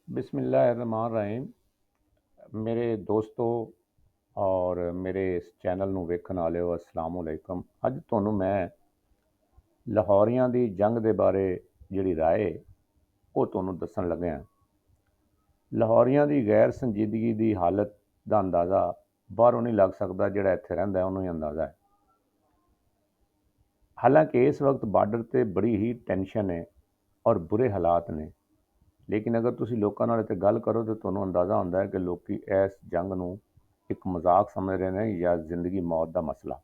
ਬਿਸਮਿਲ੍ਲਾਹਿਰਰਹਿਮਾਨਿਰਰਹੀਮ। ਮੇਰੇ ਦੋਸਤੋ ਔਰ ਮੇਰੇ ਇਸ ਚੈਨਲ ਨੂੰ ਵੇਖਣ ਵਾਲਿਓ, ਅਸਲਾਮ ਅਲੈਕੁਮ। ਅੱਜ ਤੁਹਾਨੂੰ ਮੈਂ ਲਾਹੌਰੀਆਂ ਦੀ ਜੰਗ ਦੇ ਬਾਰੇ ਜਿਹੜੀ ਰਾਏ ਉਹ ਤੁਹਾਨੂੰ ਦੱਸਣ ਲੱਗਿਆ। ਲਾਹੌਰੀਆਂ ਦੀ ਗੈਰ ਸੰਜੀਦਗੀ ਦੀ ਹਾਲਤ ਦਾ ਅੰਦਾਜ਼ਾ ਬਾਹਰੋਂ ਨਹੀਂ ਲੱਗ ਸਕਦਾ, ਜਿਹੜਾ ਇੱਥੇ ਰਹਿੰਦਾ ਉਹਨੂੰ ਹੀ ਅੰਦਾਜ਼ਾ ਹੈ। ਹਾਲਾਂਕਿ ਇਸ ਵਕਤ ਬਾਰਡਰ 'ਤੇ ਬੜੀ ਹੀ ਟੈਨਸ਼ਨ ਹੈ ਔਰ ਬੁਰੇ ਹਾਲਾਤ ਨੇ, ਲੇਕਿਨ ਅਗਰ ਤੁਸੀਂ ਲੋਕਾਂ ਨਾਲ ਇੱਥੇ ਗੱਲ ਕਰੋ ਤਾਂ ਤੁਹਾਨੂੰ ਅੰਦਾਜ਼ਾ ਹੁੰਦਾ ਹੈ ਕਿ ਲੋਕ ਇਸ ਜੰਗ ਨੂੰ ਇੱਕ ਮਜ਼ਾਕ ਸਮਝ ਰਹੇ ਨੇ ਜਾਂ ਜ਼ਿੰਦਗੀ ਮੌਤ ਦਾ ਮਸਲਾ।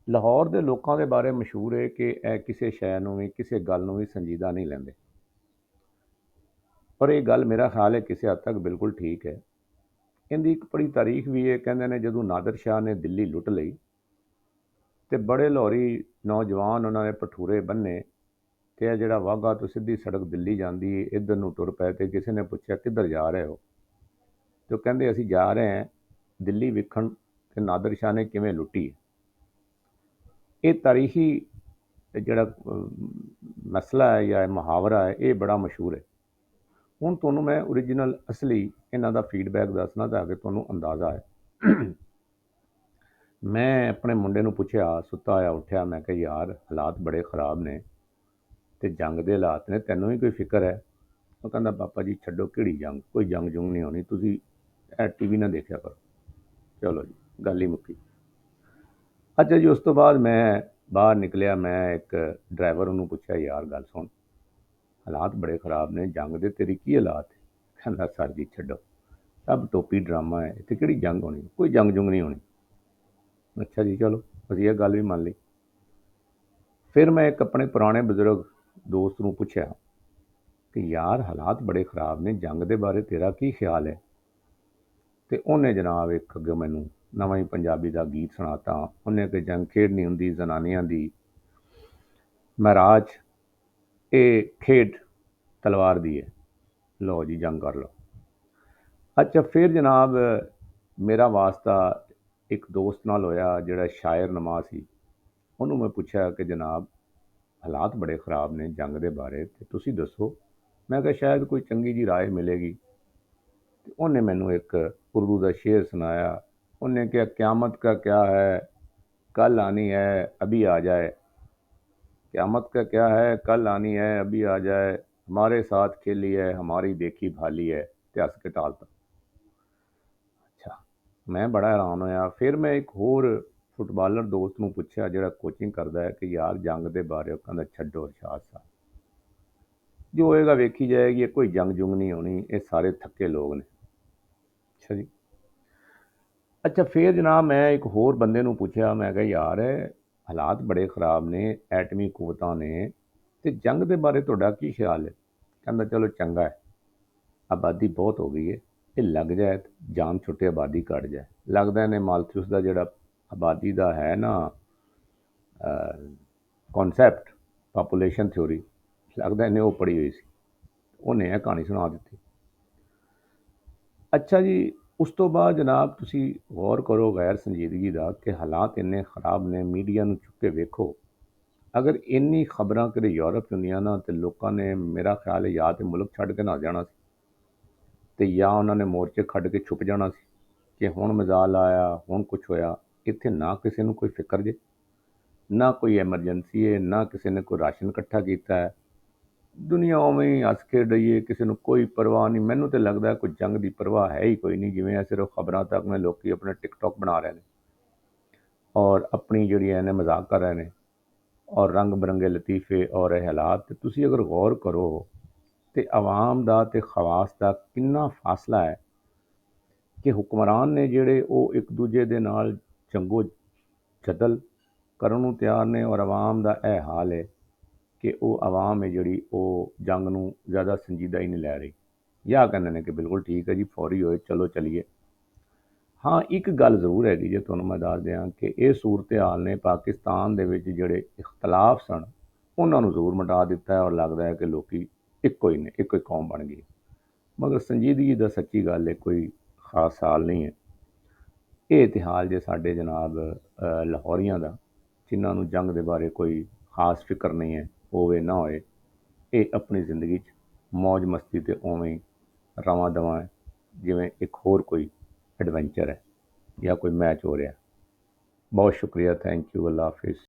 ਲਾਹੌਰ ਦੇ ਲੋਕਾਂ ਦੇ ਬਾਰੇ ਮਸ਼ਹੂਰ ਹੈ ਕਿ ਇਹ ਕਿਸੇ ਸ਼ੈ ਨੂੰ ਵੀ, ਕਿਸੇ ਗੱਲ ਨੂੰ ਵੀ ਸੰਜੀਦਾ ਨਹੀਂ ਲੈਂਦੇ। ਪਰ ਇਹ ਗੱਲ ਮੇਰਾ ਖਿਆਲ ਹੈ ਕਿਸੇ ਹੱਦ ਤੱਕ ਬਿਲਕੁਲ ਠੀਕ ਹੈ। ਇਹਦੀ ਇੱਕ ਬੜੀ ਤਾਰੀਖ ਵੀ ਹੈ। ਕਹਿੰਦੇ ਨੇ ਜਦੋਂ ਨਾਦਰ ਸ਼ਾਹ ਨੇ ਦਿੱਲੀ ਲੁੱਟ ਲਈ ਤੇ ਬੜੇ ਲਾਹੌਰੀ ਨੌਜਵਾਨ ਉਹਨਾਂ ਨੇ ਭਠੂਰੇ ਬੰਨੇ ਤੇ ਇਹ ਜਿਹੜਾ ਵਾਹਗਾ ਤੋਂ ਸਿੱਧੀ ਸੜਕ ਦਿੱਲੀ ਜਾਂਦੀ ਹੈ, ਇੱਧਰ ਨੂੰ ਤੁਰ ਪਏ। ਤੇ ਕਿਸੇ ਨੇ ਪੁੱਛਿਆ ਕਿੱਧਰ ਜਾ ਰਹੇ ਹੋ, ਤੇ ਉਹ ਕਹਿੰਦੇ ਅਸੀਂ ਜਾ ਰਹੇ ਹਾਂ ਦਿੱਲੀ ਵੇਖਣ ਕਿ ਨਾਦਰ ਸ਼ਾਹ ਨੇ ਕਿਵੇਂ ਲੁੱਟੀ। ਇਹ ਤਾਰੀਖੀ ਜਿਹੜਾ ਮਸਲਾ ਹੈ ਜਾਂ ਮੁਹਾਵਰਾ ਹੈ, ਇਹ ਬੜਾ ਮਸ਼ਹੂਰ ਹੈ। ਹੁਣ ਤੁਹਾਨੂੰ ਮੈਂ ਓਰੀਜਨਲ ਅਸਲੀ ਇਹਨਾਂ ਦਾ ਫੀਡਬੈਕ ਦੱਸਣਾ ਤਾਂ ਕਿ ਤੁਹਾਨੂੰ ਅੰਦਾਜ਼ਾ ਹੈ। ਮੈਂ ਆਪਣੇ ਮੁੰਡੇ ਨੂੰ ਪੁੱਛਿਆ, ਸੁੱਤਾ ਹੋਇਆ ਉੱਠਿਆ, ਮੈਂ ਕਿਹਾ ਯਾਰ ਹਾਲਾਤ ਬੜੇ ਖ਼ਰਾਬ ਨੇ ਤੇ ਜੰਗ ਦੇ ਹਾਲਾਤ ਨੇ, ਤੈਨੂੰ ਵੀ ਕੋਈ ਫਿਕਰ ਹੈ? ਉਹ ਕਹਿੰਦਾ ਪਾਪਾ ਜੀ ਛੱਡੋ, ਕਿਹੜੀ ਜੰਗ, ਕੋਈ ਜੰਗ ਜੁੰਗ ਨਹੀਂ ਹੋਣੀ, ਤੁਸੀਂ ਇਹ ਟੀਵੀ ਨਾ ਦੇਖਿਆ ਕਰੋ। ਚਲੋ ਜੀ, ਗੱਲ ਹੀ ਮੁੱਕੀ। ਅੱਛਾ ਜੀ, ਉਸ ਤੋਂ ਬਾਅਦ ਮੈਂ ਬਾਹਰ ਨਿਕਲਿਆ। ਮੈਂ ਇੱਕ ਡਰਾਈਵਰ ਉਹਨੂੰ ਪੁੱਛਿਆ, ਯਾਰ ਗੱਲ ਸੁਣ, ਹਾਲਾਤ ਬੜੇ ਖ਼ਰਾਬ ਨੇ, ਜੰਗ ਦੇ ਤੇਰੀ ਕੀ ਹਾਲਾਤ ਹੈ? ਕਹਿੰਦਾ ਸਰ ਜੀ ਛੱਡੋ, ਸਭ ਟੋਪੀ ਡਰਾਮਾ ਹੈ, ਇੱਥੇ ਕਿਹੜੀ ਜੰਗ ਹੋਣੀ, ਕੋਈ ਜੰਗ ਜੁੰਗ ਨਹੀਂ ਹੋਣੀ। ਅੱਛਾ ਜੀ, ਚਲੋ ਅਸੀਂ ਇਹ ਗੱਲ ਵੀ ਮੰਨ ਲਈ। ਫਿਰ ਮੈਂ ਇੱਕ ਆਪਣੇ ਪੁਰਾਣੇ ਬਜ਼ੁਰਗ ਦੋਸਤ ਨੂੰ ਪੁੱਛਿਆ ਕਿ ਯਾਰ ਹਾਲਾਤ ਬੜੇ ਖ਼ਰਾਬ ਨੇ, ਜੰਗ ਦੇ ਬਾਰੇ ਤੇਰਾ ਕੀ ਖਿਆਲ ਹੈ? ਤੇ ਉਹਨੇ ਜਨਾਬ ਇੱਕ ਅੱਗੇ ਮੈਨੂੰ ਨਵਾਂ ਹੀ ਪੰਜਾਬੀ ਦਾ ਗੀਤ ਸੁਣਾਤਾ। ਉਹਨੇ ਕਿ ਜੰਗ ਖੇਡਣੀ ਹੁੰਦੀ ਜ਼ਨਾਨੀਆਂ ਦੀ, ਮਹਾਰਾਜ ਇਹ ਖੇਡ ਤਲਵਾਰ ਦੀ ਹੈ, ਲਓ ਜੀ ਜੰਗ ਕਰ ਲਓ। ਅੱਛਾ, ਫਿਰ ਜਨਾਬ ਮੇਰਾ ਵਾਸਤਾ ਇੱਕ ਦੋਸਤ ਨਾਲ ਹੋਇਆ ਜਿਹੜਾ ਸ਼ਾਇਰ ਨਮਾ ਸੀ। ਉਹਨੂੰ ਮੈਂ ਪੁੱਛਿਆ ਕਿ ਜਨਾਬ ਹਾਲਾਤ ਬੜੇ ਖ਼ਰਾਬ ਨੇ ਜੰਗ ਦੇ ਬਾਰੇ, ਤੇ ਤੁਸੀਂ ਦੱਸੋ। ਮੈਂ ਕਿਹਾ ਸ਼ਾਇਦ ਕੋਈ ਚੰਗੀ ਜੀ ਰਾਏ ਮਿਲੇਗੀ। ਤੇ ਉਹਨੇ ਮੈਨੂੰ ਇੱਕ ਉਰਦੂ ਦਾ ਸ਼ੇਰ ਸੁਣਾਇਆ। ਉਹਨੇ ਕਿਹਾ क़यामत का क्या है कल आनी है अभी आ जाए, क़यामत का क्या है कल आनी है अभी आ जाए, हमारे साथ खेली है हमारी देखी भाली है, ਤੇ ਹੱਸ ਕੇ ਟਾਲਤਾ। ਅੱਛਾ, ਮੈਂ ਬੜਾ ਹੈਰਾਨ ਹੋਇਆ। ਫਿਰ ਮੈਂ ਇੱਕ ਹੋਰ ਫੁੱਟਬਾਲਰ ਦੋਸਤ ਨੂੰ ਪੁੱਛਿਆ ਜਿਹੜਾ ਕੋਚਿੰਗ ਕਰਦਾ ਹੈ ਕਿ ਯਾਰ ਜੰਗ ਦੇ ਬਾਰੇ। ਉਹ ਕਹਿੰਦਾ ਛੱਡੋ ਅਰਸ਼ਾਦ ਸਾਹਿਬ, ਜੋ ਹੋਏਗਾ ਵੇਖੀ ਜਾਏਗੀ, ਕੋਈ ਜੰਗ ਜੁੰਗ ਨਹੀਂ ਹੋਣੀ, ਇਹ ਸਾਰੇ ਥੱਕੇ ਲੋਕ ਨੇ। ਅੱਛਾ ਜੀ। ਅੱਛਾ, ਫਿਰ ਜਨਾਬ ਮੈਂ ਇੱਕ ਹੋਰ ਬੰਦੇ ਨੂੰ ਪੁੱਛਿਆ। ਮੈਂ ਕਿਹਾ ਯਾਰ ਹਾਲਾਤ ਬੜੇ ਖ਼ਰਾਬ ਨੇ, ਐਟਮੀ ਕੂਵਤਾਂ ਨੇ, ਤੇ ਜੰਗ ਦੇ ਬਾਰੇ ਤੁਹਾਡਾ ਕੀ ਖਿਆਲ ਹੈ? ਕਹਿੰਦਾ ਚਲੋ ਚੰਗਾ ਹੈ, ਆਬਾਦੀ ਬਹੁਤ ਹੋ ਗਈ ਹੈ, ਇਹ ਲੱਗ ਜਾਏ ਜਾਨ ਛੁੱਟੇ ਆਬਾਦੀ ਘਟ ਜਾਏ। ਲੱਗਦਾ ਇਹਨੇ ਮਾਲਥਿਊਸ ਦਾ ਜਿਹੜਾ ਆਬਾਦੀ ਦਾ ਹੈ ਨਾ ਕਨਸੈਪਟ, ਪਾਪੂਲੇਸ਼ਨ ਥਿਊਰੀ, ਲੱਗਦਾ ਇਹਨੇ ਉਹ ਪੜ੍ਹੀ ਹੋਈ ਸੀ। ਉਹਨੇ ਇਹ ਕਹਾਣੀ ਸੁਣਾ ਦਿੱਤੀ। ਅੱਛਾ ਜੀ, ਉਸ ਤੋਂ ਬਾਅਦ ਜਨਾਬ ਤੁਸੀਂ ਗੌਰ ਕਰੋ ਗੈਰ ਸੰਜੀਦਗੀ ਦਾ ਕਿ ਹਾਲਾਤ ਇੰਨੇ ਖ਼ਰਾਬ ਨੇ, ਮੀਡੀਆ ਨੂੰ ਚੁੱਕ ਕੇ ਵੇਖੋ। ਅਗਰ ਇੰਨੀ ਖਬਰਾਂ ਕਿਤੇ ਯੂਰਪ 'ਚ ਹੁੰਦੀਆਂ ਨਾ, ਤੇ ਲੋਕਾਂ ਨੇ ਮੇਰਾ ਖਿਆਲ ਹੈ ਜਾਂ ਤਾਂ ਮੁਲਕ ਛੱਡ ਕੇ ਨਾ ਜਾਣਾ ਸੀ, ਤੇ ਜਾਂ ਉਹਨਾਂ ਨੇ ਮੋਰਚੇ ਖੱਡ ਕੇ ਛੁਪ ਜਾਣਾ ਸੀ ਕਿ ਹੁਣ ਮਜ਼ਾਲ ਆਇਆ, ਹੁਣ ਕੁਛ ਹੋਇਆ। ਇੱਥੇ ਨਾ ਕਿਸੇ ਨੂੰ ਕੋਈ ਫਿਕਰ ਜੇ, ਨਾ ਕੋਈ ਐਮਰਜੈਂਸੀ ਹੈ, ਨਾ ਕਿਸੇ ਨੇ ਕੋਈ ਰਾਸ਼ਨ ਇਕੱਠਾ ਕੀਤਾ ਹੈ। ਦੁਨੀਆ ਉਵੇਂ ਹੀ ਹੱਸ ਖੇਡ ਰਹੀ ਹੈ, ਕਿਸੇ ਨੂੰ ਕੋਈ ਪਰਵਾਹ ਨਹੀਂ। ਮੈਨੂੰ ਤਾਂ ਲੱਗਦਾ ਕੋਈ ਜੰਗ ਦੀ ਪਰਵਾਹ ਹੈ ਹੀ ਕੋਈ ਨਹੀਂ। ਜਿਵੇਂ ਸਿਰਫ ਖਬਰਾਂ ਤੱਕ ਨੇ, ਲੋਕੀ ਆਪਣੇ ਟਿਕਟੌਕ ਬਣਾ ਰਹੇ ਨੇ ਔਰ ਆਪਣੀ ਜਿਹੜੀ ਇਹਨੇ ਮਜ਼ਾਕ ਕਰ ਰਹੇ ਨੇ, ਔਰ ਰੰਗ ਬਰੰਗੇ ਲਤੀਫੇ ਔਰ ਇਹ ਹਾਲਾਤ। ਤੁਸੀਂ ਅਗਰ ਗੌਰ ਕਰੋ ਤੇ ਆਵਾਮ ਦਾ ਤੇ ਖਵਾਸ ਦਾ ਕਿੰਨਾ ਫਾਸਲਾ ਹੈ ਕਿ ਹੁਕਮਰਾਨ ਨੇ ਜਿਹੜੇ ਉਹ ਇੱਕ ਦੂਜੇ ਦੇ ਨਾਲ ਜੰਗੋ ਜਦਲ ਕਰਨ ਨੂੰ ਤਿਆਰ ਨੇ, ਔਰ ਆਵਾਮ ਦਾ ਇਹ ਹਾਲ ਹੈ ਕਿ ਉਹ ਆਵਾਮ ਹੈ ਜਿਹੜੀ ਉਹ ਜੰਗ ਨੂੰ ਜ਼ਿਆਦਾ ਸੰਜੀਦਾ ਹੀ ਨਹੀਂ ਲੈ ਰਹੀ। ਜਾਂ ਕਹਿੰਦੇ ਨੇ ਕਿ ਬਿਲਕੁਲ ਠੀਕ ਹੈ ਜੀ, ਫੌਰੀ ਹੋਏ ਚਲੋ ਚਲੀਏ। ਹਾਂ, ਇੱਕ ਗੱਲ ਜ਼ਰੂਰ ਹੈਗੀ ਜੇ ਤੁਹਾਨੂੰ ਮੈਂ ਦੱਸ ਦਿਆਂ ਕਿ ਇਹ ਸੂਰਤ ਹਾਲ ਨੇ ਪਾਕਿਸਤਾਨ ਦੇ ਵਿੱਚ ਜਿਹੜੇ ਇਖਤਲਾਫ ਸਨ ਉਹਨਾਂ ਨੂੰ ਜ਼ਰੂਰ ਮਿਟਾ ਦਿੱਤਾ ਹੈ, ਔਰ ਲੱਗਦਾ ਹੈ ਕਿ ਲੋਕੀ ਇੱਕੋ ਹੀ ਨੇ, ਇੱਕੋ ਹੀ ਕੌਮ ਬਣ ਗਈ। ਮਗਰ ਸੰਜੀਦਗੀ ਦਾ ਸੱਚੀ ਗੱਲ ਹੈ ਕੋਈ ਖਾਸ ਹਾਲ ਨਹੀਂ ਹੈ। ਇਹ ਇਤਿਹਾਸ ਜੇ ਸਾਡੇ ਜਨਾਬ ਲਾਹੌਰੀਆਂ ਦਾ, ਜਿਨ੍ਹਾਂ ਨੂੰ ਜੰਗ ਦੇ ਬਾਰੇ ਕੋਈ ਖਾਸ ਫਿਕਰ ਨਹੀਂ ਹੈ, ਹੋਵੇ ਨਾ ਹੋਏ, ਇਹ ਆਪਣੀ ਜ਼ਿੰਦਗੀ 'ਚ ਮौज ਮਸਤੀ ਤੇ ਉਵੇਂ ਹੀ ਰਵਾਂ ਦਵਾਂ ਜਿਵੇਂ ਇੱਕ ਹੋਰ ਕੋਈ ਐਡਵੈਂਚਰ ਹੈ ਜਾਂ ਕੋਈ ਮੈਚ ਹੋ ਰਿਹਾ। ਬਹੁਤ ਸ਼ੁਕਰੀਆ, ਥੈਂਕ ਯੂ, ਅੱਲਾ ਹਾਫਿਜ਼।